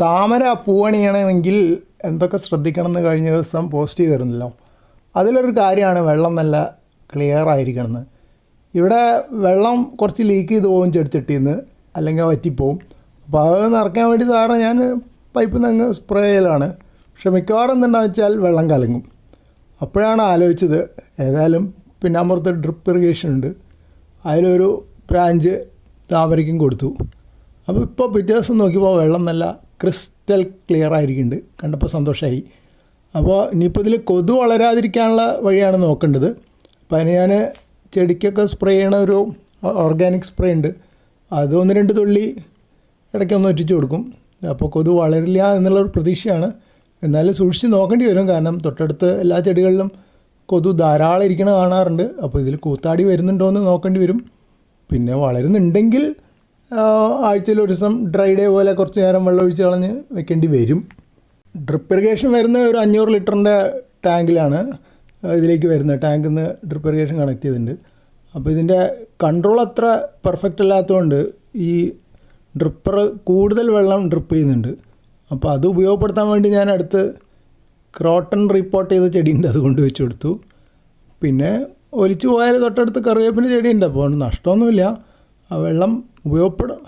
താമര പൂവണിയണമെങ്കിൽ എന്തൊക്കെ ശ്രദ്ധിക്കണം എന്ന് കഴിഞ്ഞ ദിവസം പോസ്റ്റ് ചെയ്തിരുന്നല്ലോ. അതിലൊരു കാര്യമാണ് വെള്ളം നല്ല ക്ലിയർ ആയിരിക്കണമെന്ന്. ഇവിടെ വെള്ളം കുറച്ച് ലീക്ക് ചെയ്ത് പോകും ചെടിച്ചട്ടിയിൽ അല്ലെങ്കിൽ വറ്റിപ്പോവും. അപ്പോൾ അത് നിറയ്ക്കാൻ വേണ്ടി സാറ് ഞാൻ പൈപ്പിൽ നിന്ന് അങ്ങ് സ്പ്രേ ചെയ്യലാണ്. പക്ഷെ മിക്കവാറും എന്തുണ്ടാകുക വെച്ചാൽ വെള്ളം കലങ്ങും. അപ്പോഴാണ് ആലോചിച്ചത് ഏതായാലും പിന്നാമ്പുറത്ത് ഡ്രിപ്പ് ഇറിഗേഷൻ ഉണ്ട്, അതിലൊരു ബ്രാഞ്ച് താമരയ്ക്കും കൊടുത്തു. അപ്പോൾ ഇപ്പോൾ പിറ്റേ ദിവസം നോക്കിയപ്പോൾ വെള്ളം നല്ല ക്രിസ്റ്റൽ ക്ലിയർ ആയിരിക്കുന്നുണ്ട്. കണ്ടപ്പോൾ സന്തോഷമായി. അപ്പോൾ ഇനിയിപ്പോൾ ഇതിൽ കൊതു വളരാതിരിക്കാനുള്ള വഴിയാണ് നോക്കേണ്ടത്. അപ്പോൾ അതിന് ഞാൻ ചെടിക്കൊക്കെ സ്പ്രേ ചെയ്യണ ഒരു ഓർഗാനിക് സ്പ്രേ ഉണ്ട്, അത് 1-2 തുള്ളി ഇടയ്ക്കൊന്ന് ഒറ്റിച്ച് കൊടുക്കും. അപ്പോൾ കൊതു വളരില്ല എന്നുള്ളൊരു പ്രതീക്ഷയാണ്. എന്നാലും സൂക്ഷിച്ച് നോക്കേണ്ടി വരും, കാരണം തൊട്ടടുത്ത് എല്ലാ ചെടികളിലും കൊതു ധാരാളം ഇരിക്കണ കാണാറുണ്ട്. അപ്പോൾ ഇതിൽ കൂത്താടി വരുന്നുണ്ടോ എന്ന് നോക്കേണ്ടി വരും. പിന്നെ വളരുന്നുണ്ടെങ്കിൽ ആഴ്ചയിൽ ഒരു ദിവസം ഡ്രൈ ഡേ പോലെ കുറച്ച് നേരം വെള്ളം ഒഴിച്ച് കളഞ്ഞ് വെക്കേണ്ടി വരും. ഡ്രിപ്പ് ഇറിഗേഷൻ വരുന്ന ഒരു 500 ലിറ്ററിൻ്റെ ടാങ്കിലാണ് ഇതിലേക്ക് വരുന്നത്. ടാങ്കിൽ നിന്ന് ഡ്രിപ്പ് ഇറിഗേഷൻ കണക്ട് ചെയ്തിട്ടുണ്ട്. അപ്പോൾ ഇതിൻ്റെ കൺട്രോൾ അത്ര പെർഫെക്റ്റ് അല്ലാത്തതുകൊണ്ട് ഈ ഡ്രിപ്പർ കൂടുതൽ വെള്ളം ഡ്രിപ്പ് ചെയ്യുന്നുണ്ട്. അപ്പോൾ അത് ഉപയോഗപ്പെടുത്താൻ വേണ്ടി ഞാൻ അടുത്ത് ക്രോട്ടൺ റിപ്പോർട്ട് ചെയ്ത ചെടിയുണ്ട്, അത് കൊണ്ട് വെച്ച് കൊടുത്തു. പിന്നെ ഒലിച്ചു പോയാൽ തൊട്ടടുത്ത് കറിവേപ്പിൻ്റെ ചെടിയുണ്ട്, അപ്പോൾ നഷ്ടമൊന്നുമില്ല. ആ വെള്ളം ഉപയോഗപ്പെടും.